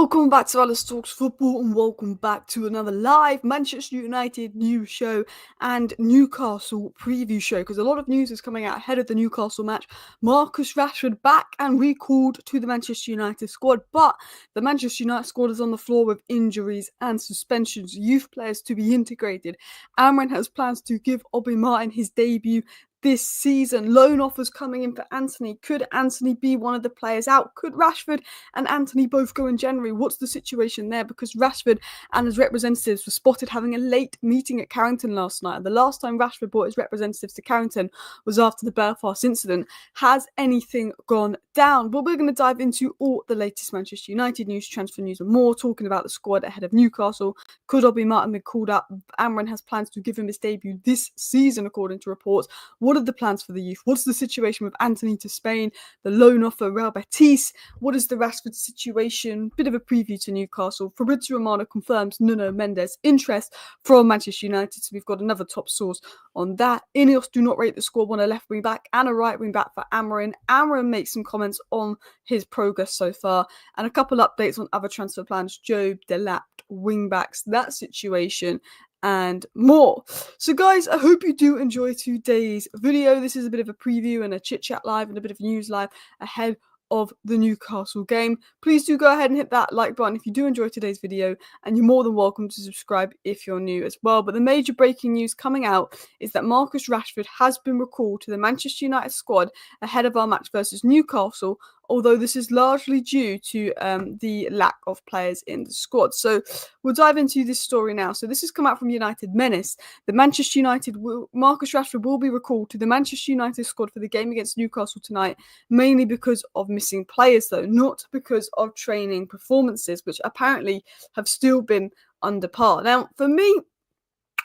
Welcome back to Alice Talks Football and welcome back to another live Manchester United news show and Newcastle preview show, because a lot of news is coming out ahead of the Newcastle match. Marcus Rashford back and recalled to the Manchester United squad, but the Manchester United squad is on the floor with injuries and suspensions, youth players to be integrated. Amorim has plans to give Obi Martin his debut this season. Loan offers coming in for Antony. Could Antony be one of the players out? Could Rashford and Antony both go in January? What's the situation there? Because Rashford and his representatives were spotted having a late meeting at Carrington last night. And the last time Rashford brought his representatives to Carrington was after the Belfast incident. Has anything gone down? Well, we're going to dive into all the latest Manchester United news, transfer news and more, talking about the squad ahead of Newcastle. Could Obi Martin be called up? Amorim has plans to give him his debut this season, according to reports. What are the plans for the youth? What's the situation with Antony to Spain? The loan offer, Real Betis. What is the Rashford situation? Bit of a preview to Newcastle. Fabrizio Romano confirms Nuno Mendes' interest from Manchester United. So we've got another top source on that. INEOS do not rate the squad, want a left wing back and a right wing back for Amorim. Amorim makes some comments on his progress so far and a couple updates on other transfer plans. Job, Delap, wing backs, that situation and more. So guys, I hope you do enjoy today's video. This is a bit of a preview and a chit chat live and a bit of news live ahead of the Newcastle game. Please do go ahead and hit that like button if you do enjoy today's video, and you're more than welcome to subscribe if you're new as well. But the major breaking news coming out is that Marcus Rashford has been recalled to the Manchester United squad ahead of our match versus Newcastle, although this is largely due to the lack of players in the squad. So we'll dive into this story now. So this has come out from United Menace. The Marcus Rashford will be recalled to the Manchester United squad for the game against Newcastle tonight, mainly because of missing players though, not because of training performances, which apparently have still been under par. Now, for me,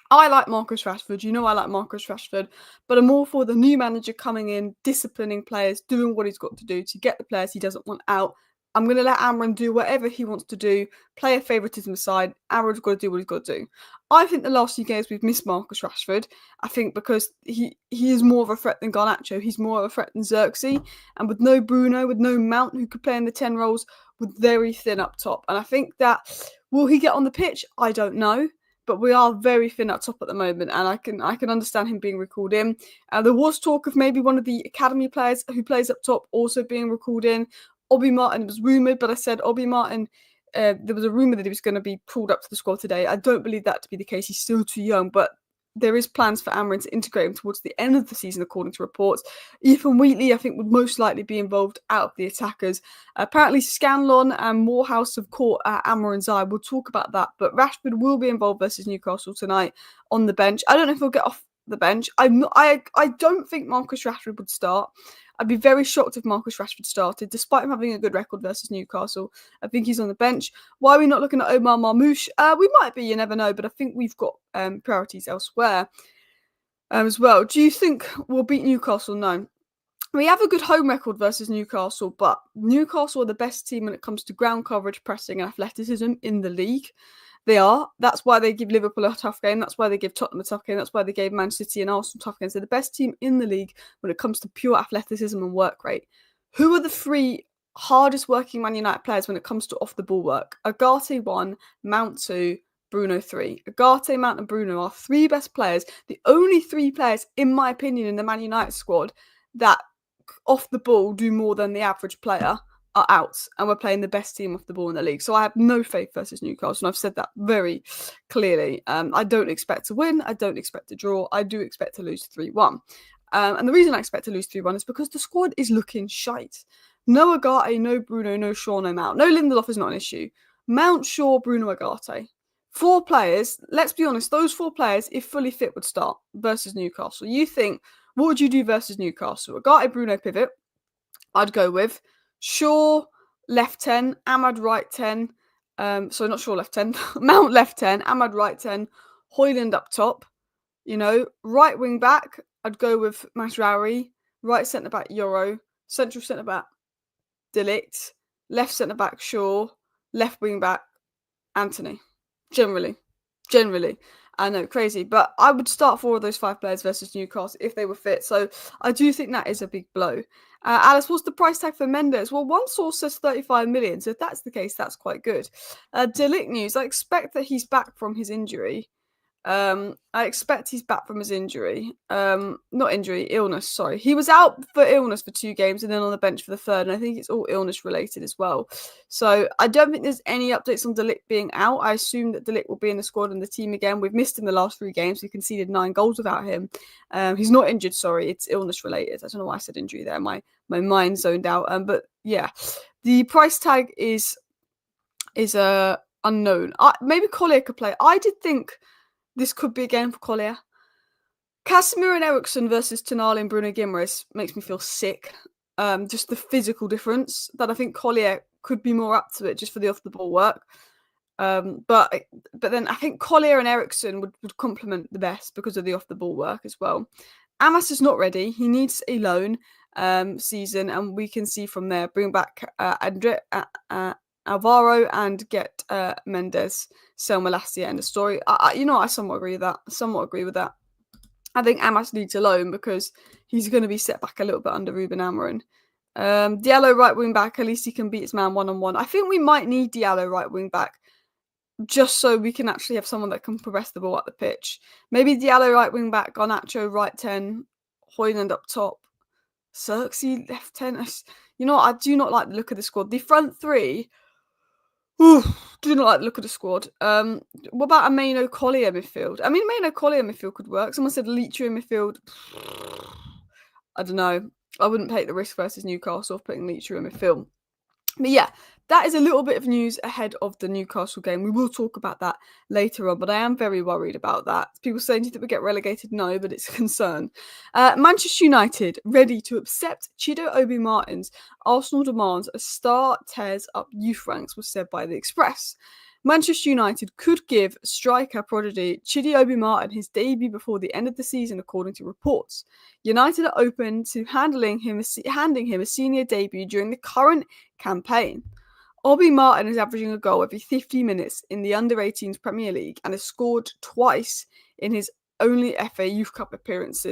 I like Marcus Rashford. You know I like Marcus Rashford, but I'm all for the new manager coming in, disciplining players, doing what he's got to do to get the players he doesn't want out. I'm going to let Amorim do whatever he wants to do, player favouritism aside. Amorim's got to do what he's got to do. I think the last few games we've missed Marcus Rashford. I think because he is more of a threat than Garnacho. He's more of a threat than Xerxes. And with no Bruno, with no Mount who could play in the 10 roles, we're very thin up top. And I think that, will he get on the pitch? I don't know. But we are very thin up top at the moment, and I can understand him being recalled in. There was talk of maybe one of the academy players who plays up top also being recalled in. Obi Martin was rumoured, but I said Obi Martin, there was a rumour that he was going to be pulled up to the squad today. I don't believe that to be the case. He's still too young, but there is plans for Amorim to integrate him towards the end of the season, according to reports. Ethan Wheatley, I think, would most likely be involved out of the attackers. Apparently, Scanlon and Morehouse have caught Amorim's eye. We'll talk about that. But Rashford will be involved versus Newcastle tonight on the bench. I don't know if he'll get off the bench. I don't think Marcus Rashford would start. I'd be very shocked if Marcus Rashford started, despite him having a good record versus Newcastle. I think he's on the bench. Why are we not looking at Omar Marmoush? We might be, you never know, but I think we've got priorities elsewhere as well. Do you think we'll beat Newcastle? No. We have a good home record versus Newcastle, but Newcastle are the best team when it comes to ground coverage, pressing and athleticism in the league. They are. That's why they give Liverpool a tough game. That's why they give Tottenham a tough game. That's why they gave Man City and Arsenal tough games. They're the best team in the league when it comes to pure athleticism and work rate. Who are the three hardest working Man United players when it comes to off the ball work? Ugarte 1, Mount 2, Bruno 3. Ugarte, Mount and Bruno are three best players. The only three players, in my opinion, in the Man United squad that off the ball do more than the average player are out, and we're playing the best team off the ball in the league. So I have no faith versus Newcastle, and I've said that very clearly. I don't expect to win. I don't expect to draw. I do expect to lose 3-1. And the reason I expect to lose 3-1 is because the squad is looking shite. No Ugarte, no Bruno, no Shaw, no Mount. No Lindelof is not an issue. Mount, Shaw, Bruno, Ugarte. 4 players, let's be honest, those 4 players, if fully fit, would start versus Newcastle. You think, what would you do versus Newcastle? Ugarte, Bruno, pivot. I'd go with Shaw left 10, Ahmad right 10. So not Shaw left 10, Mount left 10, Ahmad right 10, Højlund up top. You know, right wing back, I'd go with Masraoui. Right centre back, Euro. Central centre back, De Ligt. Left centre back, Shaw. Left wing back, Antony. Generally. I know, crazy. But I would start 4 of those 5 players versus Newcastle if they were fit. So I do think that is a big blow. Alice, what's the price tag for Mendes? Well, one source says 35 million, so if that's the case, that's quite good. De Ligt news, I expect that he's back from his injury. I expect he's back from his injury. Not injury, illness, sorry. He was out for illness for 2 games and then on the bench for the third, and I think it's all illness related as well. So I don't think there's any updates on De Ligt being out. I assume that De Ligt will be in the squad and the team again. We've missed him the last 3 games. We conceded 9 goals without him. He's not injured, sorry. It's illness related. I don't know why I said injury there. My mind zoned out. But yeah, the price tag is unknown. Maybe Collier could play. I did think this could be a game for Collier. Casemiro and Eriksson versus Tonali and Bruno Guimaraes makes me feel sick. Just the physical difference that I think Collier could be more up to it just for the off-the-ball work. But then I think Collier and Eriksson would complement the best because of the off-the-ball work as well. Amas is not ready. He needs a loan season, and we can see from there, bring back Alvaro and get Mendes, sell Malacia, end of story. I somewhat agree with that. I think Amas needs a loan because he's going to be set back a little bit under Ruben Amorim. Diallo right wing back, at least he can beat his man 1-on-1. I think we might need Diallo right wing back just so we can actually have someone that can progress the ball up the pitch. Maybe Diallo right wing back, Garnacho right 10, Højlund up top, Xerxes left 10. I do not like the look of the squad. The front 3, do not like the look of the squad. What about a Maino Collier midfield? I mean, Maino Collier midfield could work. Someone said Leitcher in midfield. I don't know. I wouldn't take the risk versus Newcastle of putting Leitcher in midfield. But yeah, that is a little bit of news ahead of the Newcastle game. We will talk about that later on, but I am very worried about that. People saying, do you think we get relegated? No, but it's a concern. Manchester United ready to accept Chido Obi Martin's Arsenal demands as star tears up youth ranks, was said by The Express. Manchester United could give striker prodigy Chido Obi Martin his debut before the end of the season, according to reports. United are open to handing him a senior debut during the current campaign. Obi Martin is averaging a goal every 50 minutes in the Under-18s Premier League and has scored twice in his only FA Youth Cup appearance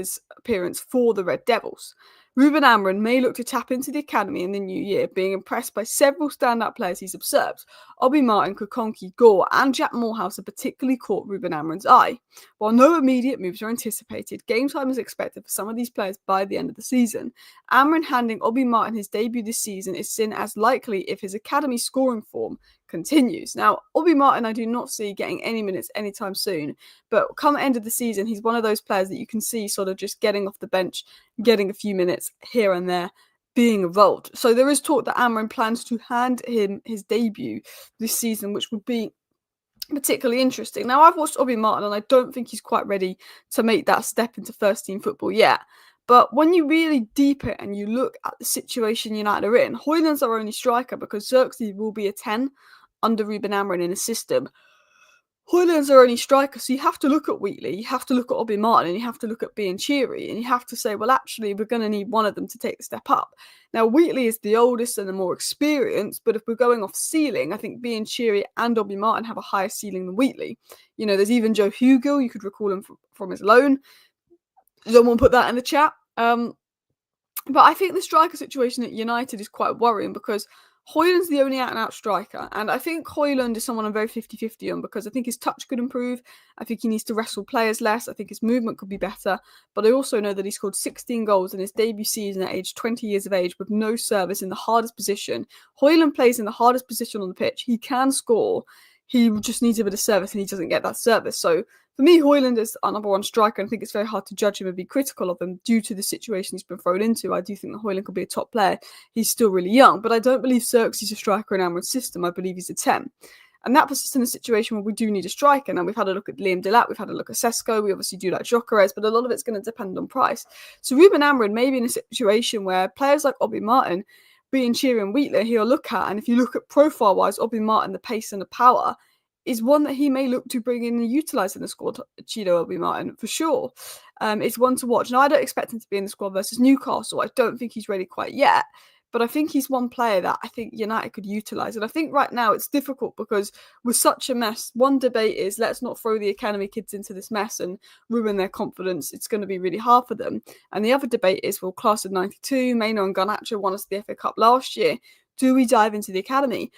for the Red Devils. Ruben Amorim may look to tap into the academy in the new year, being impressed by several standout players he's observed. Obi Martin, Kokonki, Gore and Jack Morehouse have particularly caught Ruben Amorim's eye. While no immediate moves are anticipated, game time is expected for some of these players by the end of the season. Amorim handing Obi Martin his debut this season is seen as likely if his academy scoring form continues. Now, Obi Martin I do not see getting any minutes anytime soon, but come end of the season, he's one of those players that you can see sort of just getting off the bench, getting a few minutes here and there, being involved. So there is talk that Amorim plans to hand him his debut this season, which would be particularly interesting. Now, I've watched Obi Martin and I don't think he's quite ready to make that step into first team football yet. But when you really deep it and you look at the situation United are in, Højlund's our only striker because Xerxes will be a 10 under Ruben Amorim in a system. Højlund's our only striker, so you have to look at Wheatley, you have to look at Obi Martin, and you have to look at being cheery, and you have to say, well, actually, we're going to need one of them to take the step up. Now, Wheatley is the oldest and the more experienced, but if we're going off ceiling, I think being cheery and Obi Martin have a higher ceiling than Wheatley. There's even Joe Hugo, you could recall him from his loan. Someone put that in the chat. But I think the striker situation at United is quite worrying because Højlund's the only out-and-out striker, and I think Højlund is someone I'm very 50-50 on because I think his touch could improve, I think he needs to wrestle players less, I think his movement could be better, but I also know that he scored 16 goals in his debut season at age 20 years of age with no service in the hardest position. Højlund plays in the hardest position on the pitch, he can score, he just needs a bit of service and he doesn't get that service. So for me, Højlund is our number one striker, and I think it's very hard to judge him and be critical of him due to the situation he's been thrown into. I do think that Højlund could be a top player. He's still really young, but I don't believe Xerxes is a striker in Amorim's system. I believe he's a 10. And that puts us in a situation where we do need a striker. Now, we've had a look at Liam Delap, we've had a look at Sesko, we obviously do like Gyökeres, but a lot of it's going to depend on price. So Ruben Amorim may be in a situation where players like Obi Martin, being cheery and Wheatley, he'll look at, and if you look at profile-wise, Obi Martin, the pace and the power, is one that he may look to bring in and utilise in the squad, Chido Obi Martin, for sure. It's one to watch. Now, I don't expect him to be in the squad versus Newcastle. I don't think he's ready quite yet. but I think he's one player that I think United could utilise. And I think right now it's difficult because we're such a mess. One debate is let's not throw the academy kids into this mess and ruin their confidence. It's going to be really hard for them. And the other debate is, well, class of 92, Maino and Garnacho won us the FA Cup last year. Do we dive into the academy?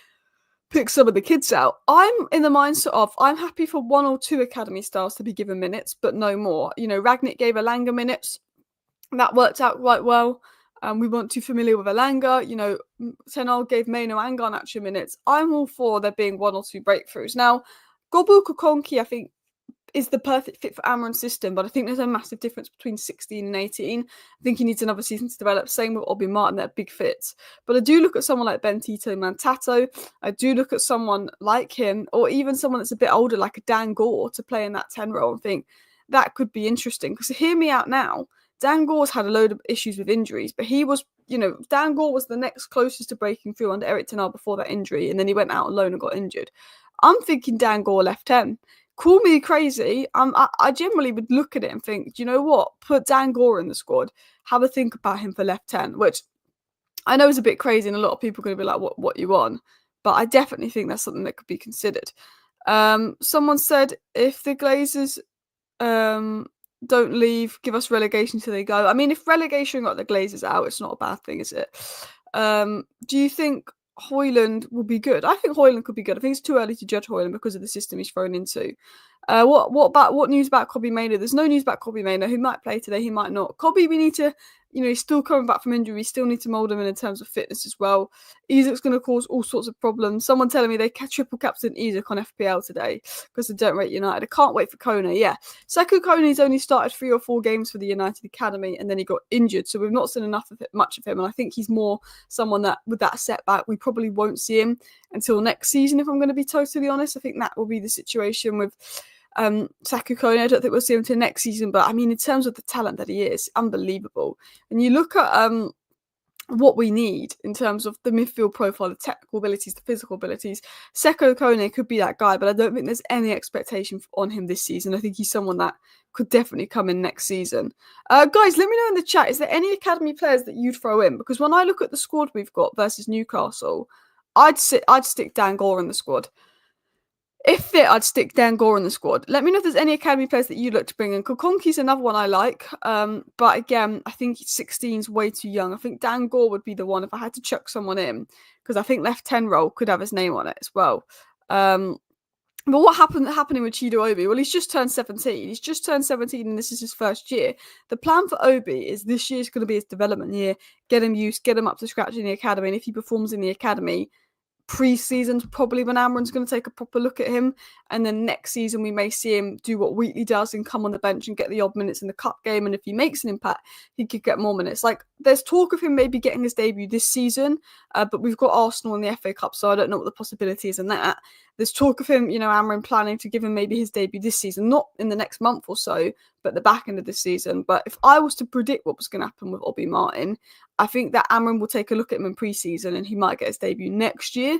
Pick some of the kids out. I'm in the mindset of I'm happy for 1 or 2 academy stars to be given minutes, but no more. You know, Ragnick gave Elanga minutes. That worked out quite well. We weren't too familiar with Elanga. You know, Tenal gave Maino and Garnacho minutes. I'm all for there being 1 or 2 breakthroughs. Now, Gobu Kokonki, I think, is the perfect fit for Amorim's system, but I think there's a massive difference between 16 and 18. I think he needs another season to develop. Same with Obi Martin, they're big fits. But I do look at someone like Bentito Mantato. I do look at someone like him, or even someone that's a bit older, like a Dan Gore, to play in that 10 role and think that could be interesting. Because hear me out now, Dan Gore's had a load of issues with injuries, but he was, you know, Dan Gore was the next closest to breaking through under Eric Ten Hag before that injury, and then he went out on loan and got injured. I'm thinking Dan Gore left 10. Call me crazy. I generally would look at it and think, do you know what? Put Dan Gore in the squad. Have a think about him for left 10, which I know is a bit crazy and a lot of people are going to be like, what you want? But I definitely think that's something that could be considered. Someone said if the Glazers don't leave, give us relegation till they go. I mean, if relegation got the Glazers out, it's not a bad thing, is it? Do you think Højlund will be good? I think Højlund could be good. I think it's too early to judge Højlund because of the system he's thrown into. What news about Kobbie Mainoo? There's no news about Kobbie Mainoo. He might play today, he might not. Kobbie, we need to, you know, he's still coming back from injury. We still need to mould him in terms of fitness as well. Isak's going to cause all sorts of problems. Someone telling me they triple captain Isak on FPL today because they don't rate United. I can't wait for Kone. Yeah, Sekou Kone's only started 3 or 4 games for the United Academy and then he got injured. So we've not seen much of him. And I think he's more someone that with that setback, we probably won't see him until next season, if I'm going to be totally honest. I think that will be the situation with Sekou Kone. I don't think we'll see him until next season, but I mean, in terms of the talent that he is, unbelievable. And you look at what we need in terms of the midfield profile, the technical abilities, the physical abilities. Sekou Kone could be that guy, but I don't think there's any expectation on him this season. I think he's someone that could definitely come in next season. Guys, let me know in the chat, is there any academy players that you'd throw in? Because when I look at the squad we've got versus Newcastle, I'd stick Dan Gore in the squad. If fit, I'd stick Dan Gore in the squad. Let me know if there's any academy players that you'd look to bring in. Kokonki's another one I like. But again, I think 16 is way too young. I think Dan Gore would be the one if I had to chuck someone in. Because I think left 10 role could have his name on it as well. But what happening with Chido Obi? Well, he's just turned 17. He's just turned 17 and this is his first year. The plan for Obi is this year's going to be his development year. Get him used, get him up to scratch in the academy. And if he performs in the academy, pre-season's probably when Amorim's going to take a proper look at him, and then next season we may see him do what Wheatley does and come on the bench and get the odd minutes in the cup game, and if he makes an impact he could get more minutes. Like, there's talk of him maybe getting his debut this season, but we've got Arsenal in the FA Cup, so I don't know what the possibility is in that. There's talk of him, you know, Amorim planning to give him maybe his debut this season, not in the next month or so, but the back end of this season. But if I was to predict what was going to happen with Obi Martin, I think that Amorim will take a look at him in pre-season and he might get his debut next year.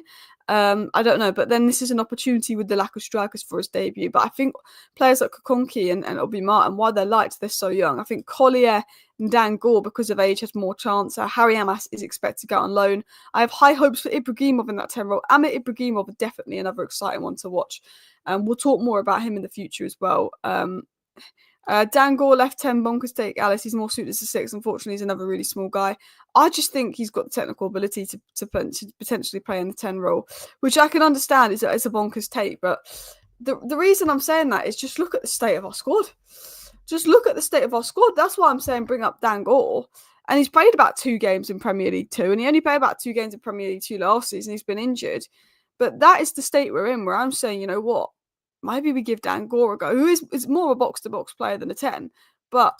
I don't know, but then this is an opportunity with the lack of strikers for his debut. But I think players like Kokonki and Obi Martin, while they're liked, they're so young. I think Collier and Dan Gore, because of age, has more chance. Harry Amas is expected to go on loan. I have high hopes for Ibrahimov in that 10 role. Amit Ibrahimov, definitely another exciting one to watch. We'll talk more about him in the future as well. Dan Gore, left 10, bonkers take Alice. He's more suited as a 6. Unfortunately, he's another really small guy. I just think he's got the technical ability to potentially play in the 10 role, which I can understand is a bonkers take. But the reason I'm saying that is just look at the state of our squad. Just look at the state of our squad. That's why I'm saying bring up Dan Gore. And he's played about 2 games in Premier League 2, and he only played about 2 games in Premier League 2 last season. He's been injured. But that is the state we're in, where I'm saying, you know what? Maybe we give Dan Gore a go, who is more a box-to-box player than a 10. But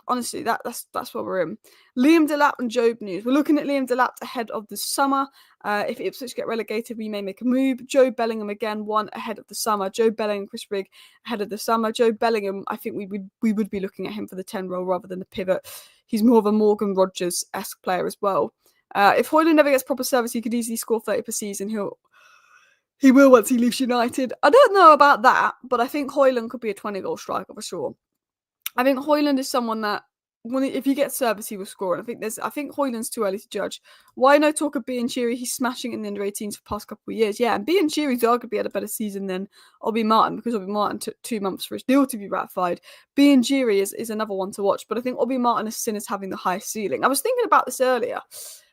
honestly, that's where we're in. Liam Delap and Job news. We're looking at Liam Delap ahead of the summer. If Ipswich get relegated, we may make a move. Joe Bellingham again, one ahead of the summer. Joe Bellingham, Chris Rigg ahead of the summer. Joe Bellingham, I think we would be looking at him for the 10 role rather than the pivot. He's more of a Morgan Rogers-esque player as well. If Højlund never gets proper service, he could easily score 30 per season. He will once he leaves United. I don't know about that, but I think Højlund could be a 20-goal striker for sure. I think Højlund is someone that if he gets service, he will score. And I think Højlund's too early to judge. Why no talk of Bianchiri? He's smashing in the under-18s for the past couple of years. Yeah, and Bianchiri's arguably had a better season than Obi Martin, because Obi Martin took 2 months for his deal to be ratified. Bianchiri is another one to watch, but I think Obi Martin is seen as having the highest ceiling. I was thinking about this earlier,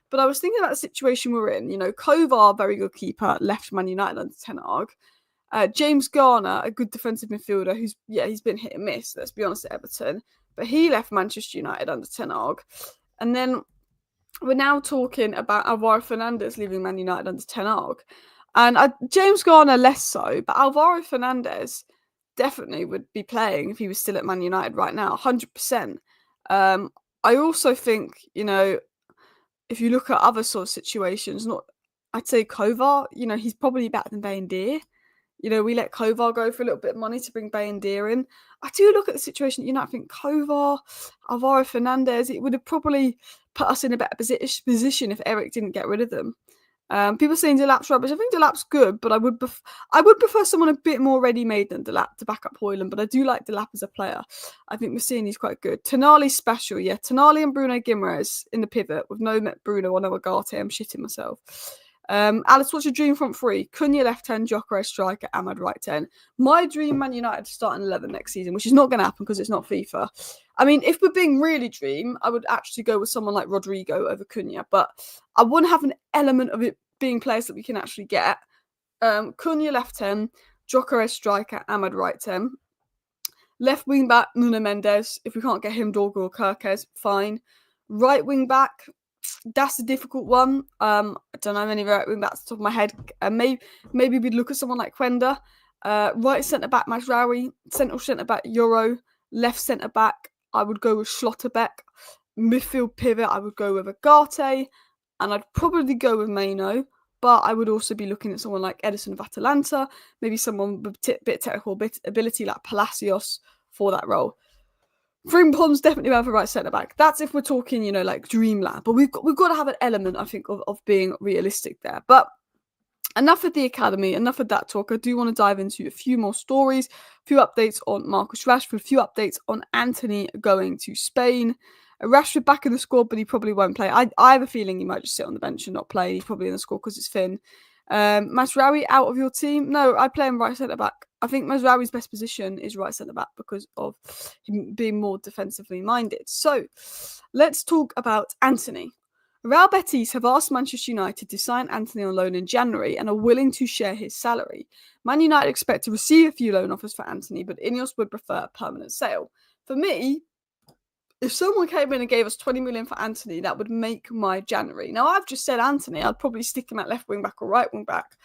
but I was thinking about the situation we're in. You know, Kovar, very good keeper, left Man United under Ten Hag. James Garner, a good defensive midfielder, he's been hit and miss, let's be honest, at Everton. But he left Manchester United under Ten Hag. And then we're now talking about Alvaro Fernandez leaving Man United under Ten Hag. And James Garner less so, but Alvaro Fernandez definitely would be playing if he was still at Man United right now, 100%. I also think, you know, if you look at other sort of situations, I'd say Kovar, you know, he's probably better than Bayendir. You know, we let Kovar go for a little bit of money to bring Bayendir in. I do look at the situation, you know, I think Kovar, Alvaro Fernandez, it would have probably put us in a better position if Eric didn't get rid of them. People saying Delap's rubbish. I think Delap's good, but I would prefer someone a bit more ready-made than Delap to back up Højlund, but I do like Delap as a player. I think we're seeing he's quite good. Tonali's special, yeah. Tonali and Bruno Guimaraes in the pivot with no Bruno or no Ugarte. I'm shitting myself. Alice, what's your dream front three? Cunha left 10, Gyökeres striker, Ahmad right 10. My dream Man United to start in 11 next season, which is not going to happen because it's not FIFA. I mean, if we're being really dream, I would actually go with someone like Rodrigo over Cunha, but I want to have an element of it being players that we can actually get. Cunha left 10, Gyökeres striker, Ahmad right 10. Left wing back, Nuno Mendes. If we can't get him, Dorgu or Kirkes, fine. Right wing back, that's a difficult one. I don't know many right wing backs off the top of my head. Maybe we'd look at someone like Quenda. Right centre back, Mazraoui. Central centre back, Euro. Left centre back, I would go with Schlotterbeck. Midfield pivot, I would go with Ugarte. And I'd probably go with Mano. But I would also be looking at someone like Edison of Atalanta. Maybe someone with a bit of technical ability like Palacios for that role. Frimpong's definitely out for right centre back. That's if we're talking, you know, like dreamland. But we've got to have an element, I think, of being realistic there. But enough of the academy, enough of that talk. I do want to dive into a few more stories, a few updates on Marcus Rashford, a few updates on Antony going to Spain. Rashford back in the squad, but he probably won't play. I have a feeling he might just sit on the bench and not play. He's probably in the squad because it's Finn. Mazraoui out of your team? No, I play him right centre back. I think Mazraoui's best position is right centre back because of him being more defensively minded. So let's talk about Antony. Real Betis have asked Manchester United to sign Antony on loan in January and are willing to share his salary. Man United expect to receive a few loan offers for Antony, but INEOS would prefer a permanent sale. For me, if someone came in and gave us 20 million for Antony, that would make my January. Now, I've just said Antony. I'd probably stick him at left wing back or right wing back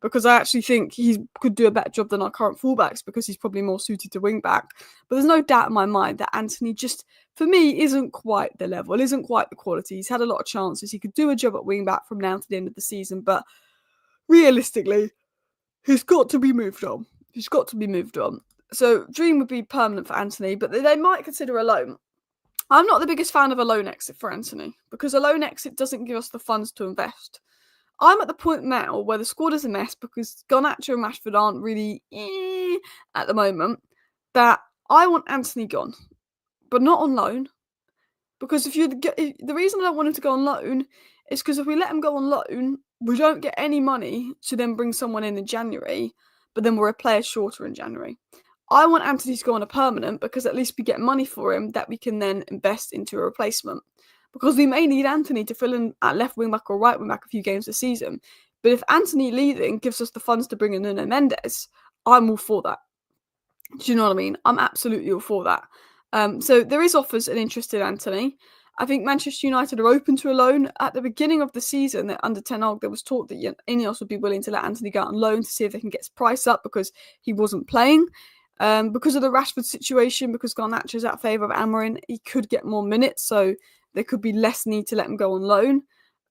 because I actually think he could do a better job than our current fullbacks because he's probably more suited to wing back. But there's no doubt in my mind that Antony just, for me, isn't quite the level, isn't quite the quality. He's had a lot of chances. He could do a job at wing back from now to the end of the season, but realistically, he's got to be moved on. He's got to be moved on. So dream would be permanent for Antony, but they might consider a loan. I'm not the biggest fan of a loan exit for Antony because a loan exit doesn't give us the funds to invest. I'm at the point now where the squad is a mess because Garnacho and Rashford aren't really at the moment, that I want Antony gone, but not on loan. Because the reason I don't want him to go on loan is because if we let him go on loan, we don't get any money to then bring someone in January, but then we're a player shorter in January. I want Antony to go on a permanent because at least we get money for him that we can then invest into a replacement. Because we may need Antony to fill in at left wing back or right wing back a few games this season. But if Antony leaving gives us the funds to bring in Nuno Mendes, I'm all for that. Do you know what I mean? I'm absolutely all for that. So there is offers and interest in Antony. I think Manchester United are open to a loan. At the beginning of the season, that under Ten Hag, there was talk that INEOS would be willing to let Antony go out on loan to see if they can get his price up because he wasn't playing. Because of the Rashford situation, because Garnacho's out of favour of Amorim, he could get more minutes, so there could be less need to let him go on loan.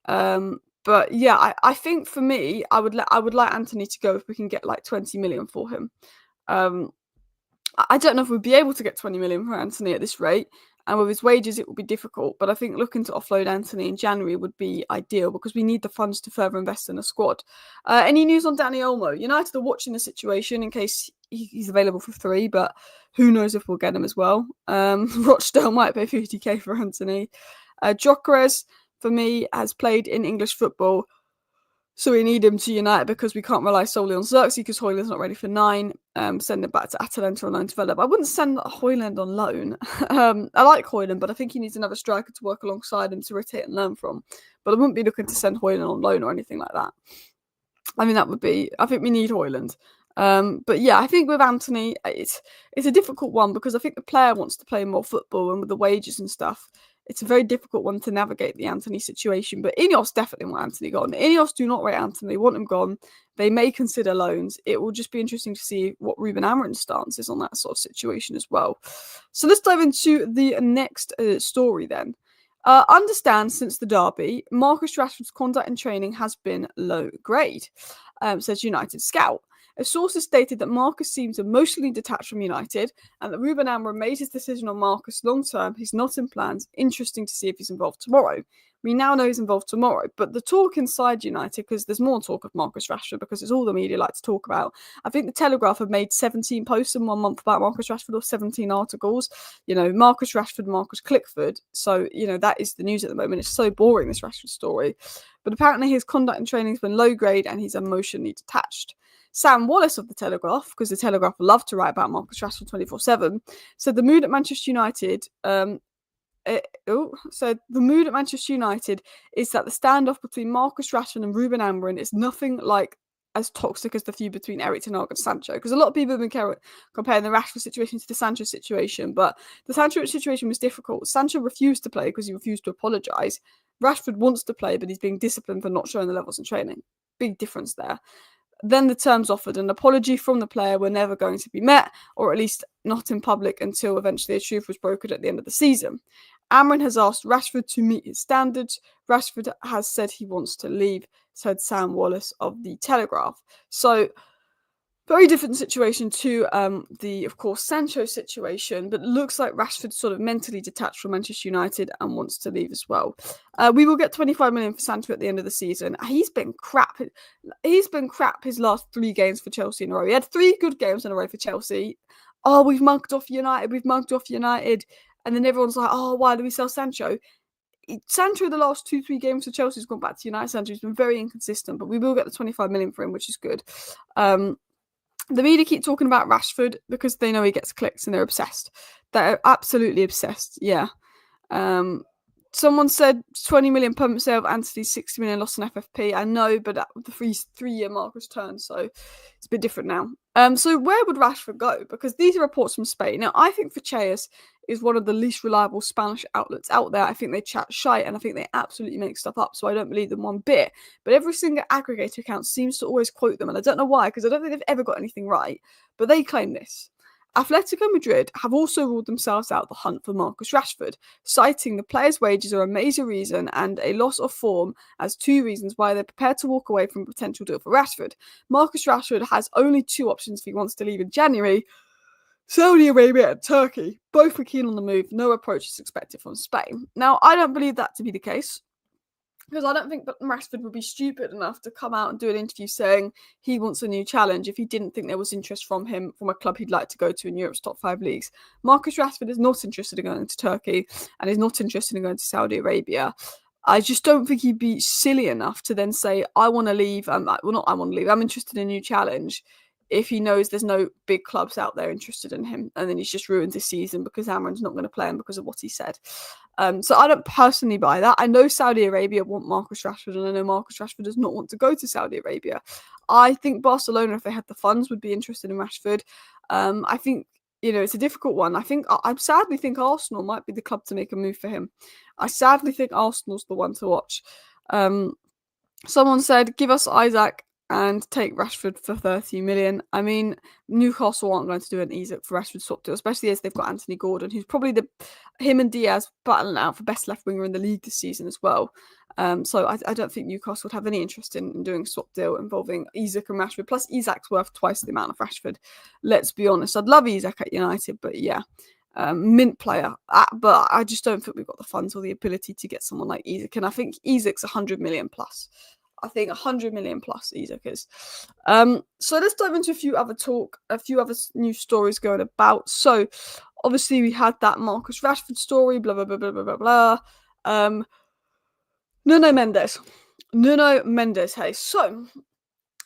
But yeah, I think for me, I would like Antony to go if we can get like 20 million for him. I don't know if we'd be able to get 20 million for Antony at this rate, and with his wages, it will be difficult. But I think looking to offload Antony in January would be ideal because we need the funds to further invest in the squad. Any news on Dani Olmo? United are watching the situation in case he's available for 3, but who knows if we'll get him as well. Rochdale might pay 50k for Antony. Gyökeres, for me, has played in English football, so we need him to United because we can't rely solely on Xerxes because Højlund's not ready for 9. Send him back to Atalanta on loan to develop. I wouldn't send Højlund on loan. I like Højlund, but I think he needs another striker to work alongside him to rotate and learn from. But I wouldn't be looking to send Højlund on loan or anything like that. I mean, I think we need Højlund. But yeah, I think with Antony, it's a difficult one because I think the player wants to play more football, and with the wages and stuff, it's a very difficult one to navigate the Antony situation. But INEOS definitely want Antony gone. INEOS do not rate Antony, they want him gone. They may consider loans. It will just be interesting to see what Ruben Amorim's stance is on that sort of situation as well. So let's dive into the next story then. Understand since the derby, Marcus Rashford's conduct in training has been low grade, says United Scout. A source has stated that Marcus seems emotionally detached from United and that Ruben Amorim made his decision on Marcus long term. He's not in plans. Interesting to see if he's involved tomorrow. We now know he's involved tomorrow, but the talk inside United, because there's more talk of Marcus Rashford because it's all the media like to talk about. I think the Telegraph have made 17 posts in 1 month about Marcus Rashford, or 17 articles. Marcus Rashford, Marcus Clickford. So, that is the news at the moment. It's so boring, this Rashford story. But apparently his conduct in training has been low grade and he's emotionally detached. Sam Wallace of the Telegraph, because the Telegraph love to write about Marcus Rashford 24/7, said the mood at Manchester United. So the mood at Manchester United is that the standoff between Marcus Rashford and Ruben Amorim is nothing like as toxic as the feud between Erik ten Hag and Sancho. Because a lot of people have been comparing the Rashford situation to the Sancho situation, but the Sancho situation was difficult. Sancho refused to play because he refused to apologise. Rashford wants to play, but he's being disciplined for not showing the levels in training. Big difference there. Then the terms offered an apology from the player were never going to be met, or at least not in public until eventually a truth was brokered at the end of the season. Amorim has asked Rashford to meet his standards. Rashford has said he wants to leave, said Sam Wallace of the Telegraph. So, very different situation to the, of course, Sancho situation, but looks like Rashford's sort of mentally detached from Manchester United and wants to leave as well. We will get 25 million for Sancho at the end of the season. He's been crap. He's been crap his last 3 games for Chelsea in a row. He had 3 good games in a row for Chelsea. Oh, we've mugged off United. And then everyone's like, oh, why do we sell Sancho? Sancho, the last 2-3 games for Chelsea, has gone back to United. Sancho's been very inconsistent, but we will get the 25 million for him, which is good. The media keep talking about Rashford because they know he gets clicks and they're obsessed. They're absolutely obsessed, yeah. Someone said 20 million permanent sale of Antony, 60 million lost on FFP. I know, but the 3-year mark was turned, so it's a bit different now. So where would Rashford go? Because these are reports from Spain. Now, I think Fichais is one of the least reliable Spanish outlets out there. I think they chat shite and I think they absolutely make stuff up, so I don't believe them one bit. But every single aggregator account seems to always quote them, and I don't know why, because I don't think they've ever got anything right. But they claim this. Atletico Madrid have also ruled themselves out the hunt for Marcus Rashford, citing the player's wages are a major reason and a loss of form as 2 reasons why they're prepared to walk away from a potential deal for Rashford. Marcus Rashford has only 2 options if he wants to leave in January: Saudi Arabia and Turkey. Both were keen on the move. No approach is expected from Spain. Now, I don't believe that to be the case, because I don't think that Rashford would be stupid enough to come out and do an interview saying he wants a new challenge if he didn't think there was interest from him from a club he'd like to go to in Europe's top 5 leagues. Marcus Rashford is not interested in going to Turkey and is not interested in going to Saudi Arabia. I just don't think he'd be silly enough to then say, I want to leave. Well, not I want to leave. I'm interested in a new challenge, if he knows there's no big clubs out there interested in him, and then he's just ruined his season because Amorim's not going to play him because of what he said. So I don't personally buy that. I know Saudi Arabia want Marcus Rashford, and I know Marcus Rashford does not want to go to Saudi Arabia. I think Barcelona, if they had the funds, would be interested in Rashford. I think, it's a difficult one. I sadly think Arsenal might be the club to make a move for him. I sadly think Arsenal's the one to watch. Someone said, give us Isaac and take Rashford for 30 million. I mean, Newcastle aren't going to do an Isaac for Rashford swap deal, especially as they've got Anthony Gordon, who's probably him and Diaz battling out for best left winger in the league this season as well. So I don't think Newcastle would have any interest in doing a swap deal involving Isaac and Rashford. Plus, Isaac's worth twice the amount of Rashford. Let's be honest. I'd love Isaac at United, but yeah, mint player. But I just don't think we've got the funds or the ability to get someone like Isaac. And I think Isaac's 100 million plus. I think 100 million plus Isak is. So let's dive into a few other news stories going about. So obviously we had that Marcus Rashford story, blah blah blah blah blah blah. Nuno Mendes. Hey, so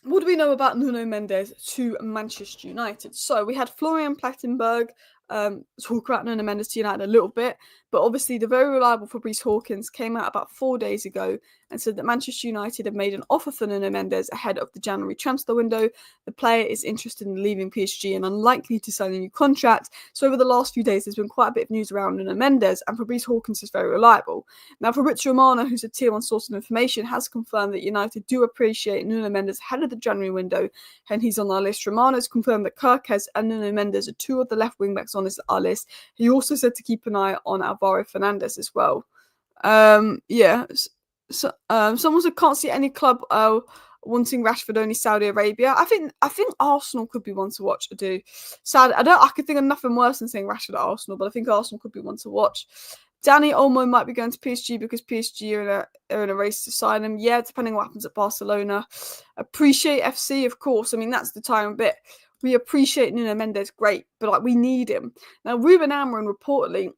what do we know about Nuno Mendes to Manchester United? So we had Florian Plettenberg talk about Nuno Mendes to United a little bit, but obviously the very reliable Fabrice Hawkins came out about 4 days ago and said that Manchester United have made an offer for Nuno Mendes ahead of the January transfer window. The player is interested in leaving PSG and unlikely to sign a new contract. So over the last few days, there's been quite a bit of news around Nuno Mendes, and Fabrice Hawkins is very reliable. Now, Fabrizio Romano, who's a tier 1 source of information, has confirmed that United do appreciate Nuno Mendes ahead of the January window, and he's on our list. Romano's confirmed that Kirkes and Nuno Mendes are two of the left wing-backs on our list. He also said to keep an eye on Alvaro Fernandez as well. Someone said can't see any club wanting Rashford, only Saudi Arabia. I think Arsenal could be one to watch. I do. Sad. I could think of nothing worse than saying Rashford at Arsenal, but I think Arsenal could be one to watch. Danny Olmo might be going to PSG because PSG are in a race to sign him. Yeah, depending on what happens at Barcelona. Appreciate FC, of course. I mean, that's the time bit. We appreciate Nuno Mendes, great, but we need him. Now, Ruben Amorim reportedly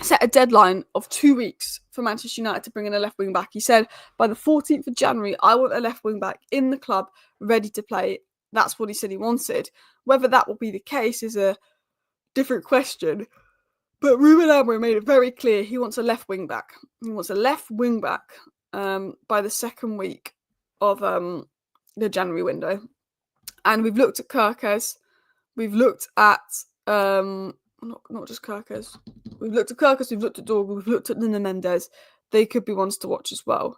set a deadline of 2 weeks for Manchester United to bring in a left wing back. He said, by the 14th of January, I want a left wing back in the club, ready to play. That's what he said he wanted. Whether that will be the case is a different question. But Ruben Amorim made it very clear he wants a left wing back. He wants a left wing back by the second week of the January window. And we've looked at Kirkes. We've looked at not just Kirkes. We've looked at Kirkes. We've looked at Dorgu. We've looked at Nuno Mendes. They could be ones to watch as well.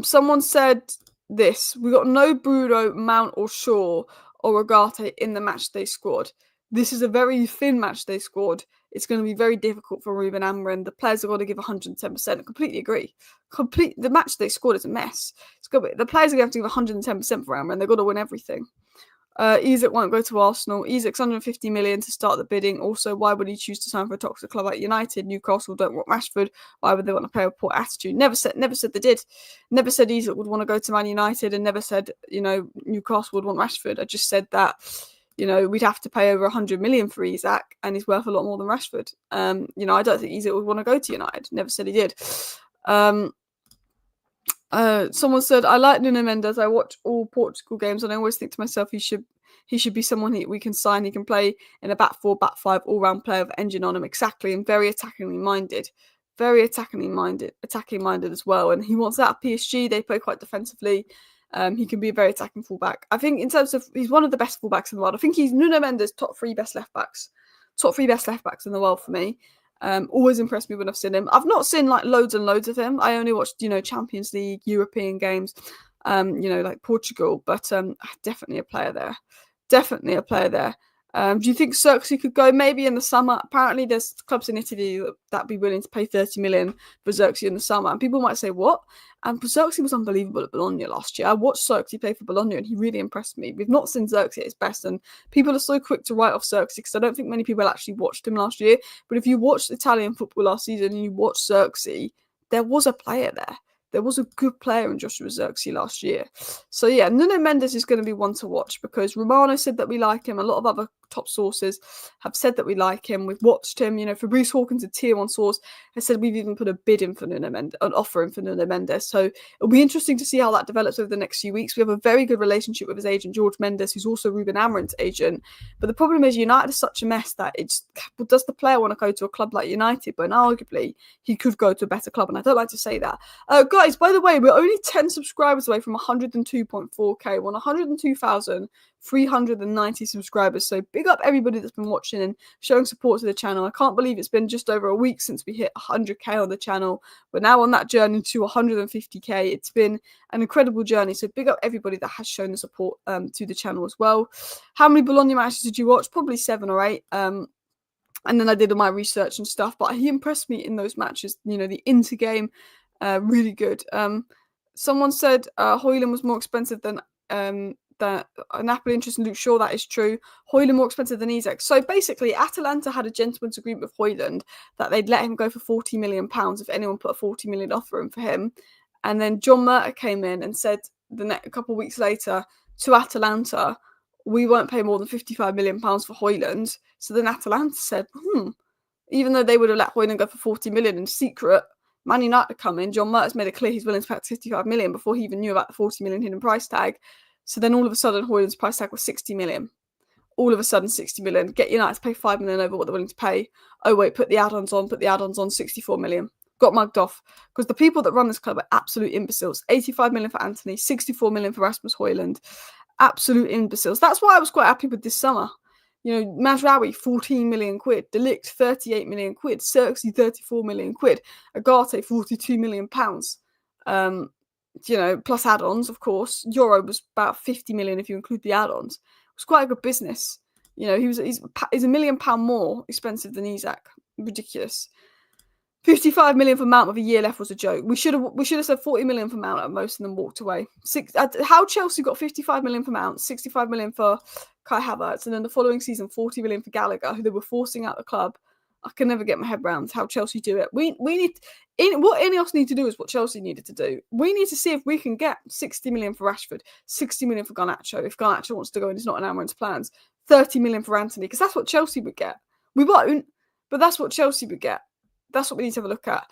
Someone said this: we got no Bruno, Mount, or Shaw or Ugarte in the match they scored. This is a very thin match they scored. It's going to be very difficult for Ruben Amorim. The players have got to give 110%. I completely agree. The match they scored is a mess. The players are going to have to give 110% for Amorim. They've got to win everything. Isak won't go to Arsenal. Isak's 150 million to start the bidding. Also, why would he choose to sign for a toxic club like United? Newcastle don't want Rashford. Why would they want to play with poor attitude? Never said they did. Never said Isak would want to go to Man United, and never said Newcastle would want Rashford. I just said that we'd have to pay over 100 million for Isak, and he's worth a lot more than Rashford. I don't think Isak would want to go to United. Never said he did. Someone said, I like Nuno Mendes. I watch all Portugal games, and I always think to myself, he should be someone we can sign. He can play in a back four, back five, all-round player with engine on him, exactly, and very attackingly minded. Very attacking minded as well. And he wants that at PSG. They play quite defensively. He can be a very attacking fullback. I think in terms of, he's one of the best fullbacks in the world. I think he's Nuno Mendes, top three best left backs in the world for me. Always impressed me when I've seen him. I've not seen loads and loads of him. I only watched Champions League, European games, like Portugal. But definitely a player there. Do you think Xerxes could go maybe in the summer? Apparently there's clubs in Italy that'd be willing to pay 30 million for Xerxes in the summer. And people might say, what? And Xerxes was unbelievable at Bologna last year. I watched Xerxes play for Bologna and he really impressed me. We've not seen Xerxes at his best, and people are so quick to write off Xerxes because I don't think many people actually watched him last year. But if you watched Italian football last season and you watched Xerxes, there was a player there. There was a good player in Joshua Xerxes last year. So yeah, Nuno Mendes is going to be one to watch because Romano said that we like him. A lot of other top sources have said that we like him. We've watched him. Fabrice Hawkins, a tier 1 source, has said we've even put a bid in for Nuno Mendes, an offer in for Nuno Mendes. So it'll be interesting to see how that develops over the next few weeks. We have a very good relationship with his agent, George Mendes, who's also Ruben Amorim's agent. But the problem is United is such a mess that does the player want to go to a club like United? But arguably, he could go to a better club. And I don't like to say that. Guys, by the way, we're only 10 subscribers away from 102.4k. We're on 102,390 subscribers. So big up everybody that's been watching and showing support to the channel. I can't believe it's been just over a week since we hit 100k on the channel. We're now on that journey to 150k. It's been an incredible journey. So big up everybody that has shown the support to the channel as well. How many Bologna matches did you watch? Probably 7 or 8. And then I did all my research and stuff. But he impressed me in those matches. The Inter game. Really good. Someone said Højlund was more expensive than Napoli interest in Luke Shaw. That is true. Højlund more expensive than Isak. So basically, Atalanta had a gentleman's agreement with Højlund that they'd let him go for £40 million if anyone put a 40 million offer in for him. And then John Murtough came in and said a couple of weeks later to Atalanta, we won't pay more than £55 million for Højlund. So then Atalanta said, even though they would have let Højlund go for 40 million in secret, Man United come in. John Murtough's made it clear he's willing to pay 55 million before he even knew about the 40 million hidden price tag. So then all of a sudden, Højlund's price tag was 60 million. All of a sudden, 60 million. Get United to pay 5 million over what they're willing to pay. Oh, wait, put the add-ons on, 64 million. Got mugged off. Because the people that run this club are absolute imbeciles. 85 million for Antony, 64 million for Rasmus Højlund. Absolute imbeciles. That's why I was quite happy with this summer. You know, Mazraoui, 14 million quid. De Ligt, 38 million quid. Xerxes, 34 million quid. Ugarte, 42 million pounds. You know, plus add-ons, of course. Euro was about 50 million if you include the add-ons. It was quite a good business. You know, he's £1 million more expensive than Isak. Ridiculous. 55 million for Mount with a year left was a joke. We should have said 40 million for Mount at most and then walked away. How Chelsea got 55 million for Mount, 65 million for Kai Havertz, and then the following season 40 million for Gallagher, who they were forcing out the club. I can never get my head around how Chelsea do it. We need what INEOS need to do is what Chelsea needed to do. We need to see if we can get 60 million for Rashford, 60 million for Garnacho. If Garnacho wants to go and it's not in Amorim's plans, 30 million for Antony, because that's what Chelsea would get. We won't, but that's what Chelsea would get. That's what we need to have a look at.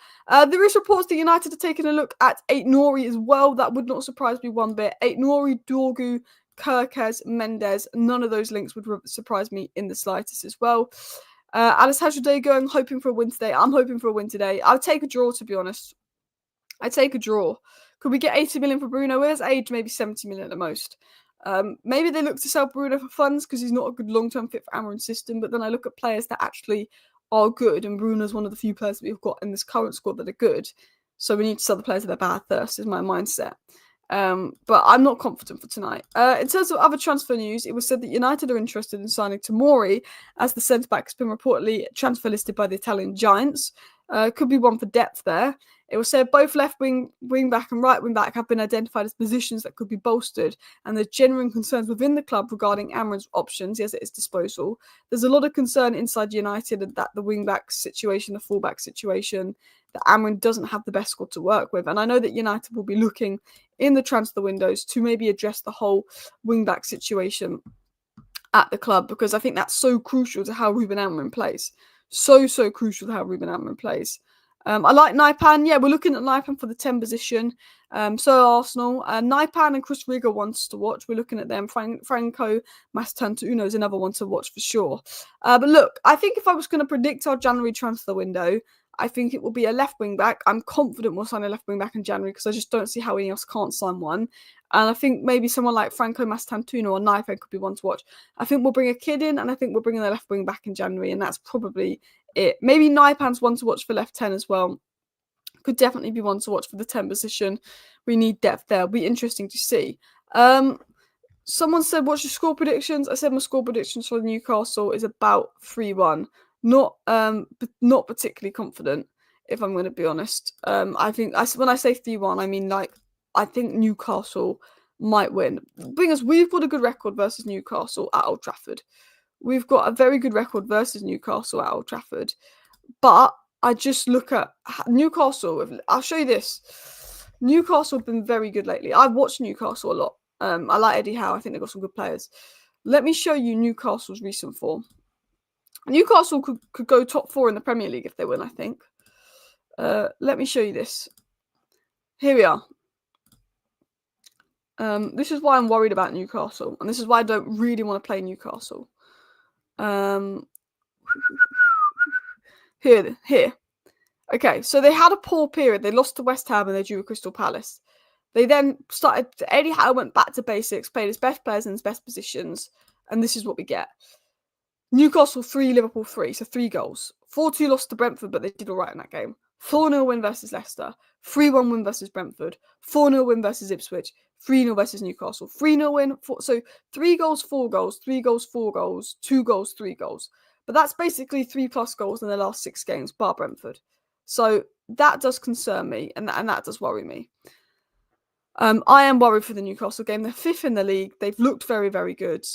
There is reports that United are taking a look at Antony as well. That would not surprise me one bit. Antony, Dorgu, Kirkes, Mendes. None of those links would surprise me in the slightest as well. Alice, how's your day going? Hoping for a win today. I'm hoping for a win today. I'll take a draw, to be honest. I'd take a draw. Could we get 80 million for Bruno? Where's age? Maybe 70 million at most. Maybe they look to sell Bruno for funds because he's not a good long-term fit for Amorim's system. But then I look at players that actually are good, and Bruno's one of the few players that we've got in this current squad that are good. So we need to sell the players that are bad first, is my mindset. But I'm not confident for tonight. In terms of other transfer news, it was said that United are interested in signing Tomori, as the centre-back has been reportedly transfer listed by the Italian Giants. Could be one for depth there. It was said both left wing back and right wing back have been identified as positions that could be bolstered, and there's genuine concerns within the club regarding Amorim's options as at his disposal. There's a lot of concern inside United that the wing back situation, the full back situation, that Amorim doesn't have the best squad to work with. And I know that United will be looking in the transfer windows to maybe address the whole wing back situation at the club, because I think that's so crucial to how Ruben Amorim plays. So crucial to how Ruben Amorim plays. I like Naipan. Yeah, we're looking at Naipan for the 10 position. So Arsenal. Naipan and Chris Rigger wants to watch. We're looking at them. Franco Mastantuono is another one to watch for sure. But look, I think if I was going to predict our January transfer window, I think it will be a left wing back. I'm confident we'll sign a left wing back in January because I just don't see how INEOS can't sign one. And I think maybe someone like Franco Mastantuono or Naipan could be one to watch. I think we'll bring a kid in, and I think we'll bring in the left wing back in January, and that's probably it. Maybe Naipan's one to watch for left 10 as well. Could definitely be one to watch for the 10 position. We need depth there. It'll be interesting to see. Someone said, what's your score predictions? I said my score predictions for Newcastle is about 3-1. Not particularly confident, if I'm going to be honest. I think when I say 3-1, I mean I think Newcastle might win. The thing is, we've got a good record versus Newcastle at Old Trafford. We've got a very good record versus Newcastle at Old Trafford. But I just look at Newcastle. I'll show you this. Newcastle have been very good lately. I've watched Newcastle a lot. I like Eddie Howe. I think they've got some good players. Let me show you Newcastle's recent form. Newcastle could go top 4 in the Premier League if they win, I think. Let me show you this. Here we are. This is why I'm worried about Newcastle, and this is why I don't really want to play Newcastle. Here. Okay, so they had a poor period. They lost to West Ham and they drew with Crystal Palace. They then started. Eddie Howe went back to basics, played his best players in his best positions, and this is what we get. Newcastle 3, Liverpool 3, so 3 goals. 4-2 lost to Brentford, but they did all right in that game. 4-0 win versus Leicester. 3-1 win versus Brentford. 4-0 win versus Ipswich. 3-0 versus Newcastle. 3-0 win. So 3 goals, 4 goals. 3 goals, 4 goals. 2 goals, 3 goals. But that's basically 3+ goals in the last 6 games, bar Brentford. So that does concern me, and that does worry me. I am worried for the Newcastle game. They're 5th in the league. They've looked very, very good.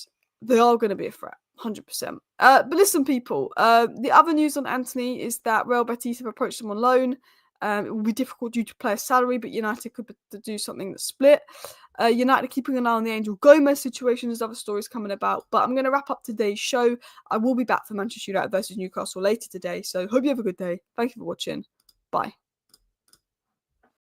They are going to be a threat, 100%. But listen, people, the other news on Antony is that Real Betis have approached him on loan. It will be difficult due to player salary, but United could do something that's split. United are keeping an eye on the Angel Gomez situation. There's other stories coming about. But I'm going to wrap up today's show. I will be back for Manchester United versus Newcastle later today. So hope you have a good day. Thank you for watching. Bye.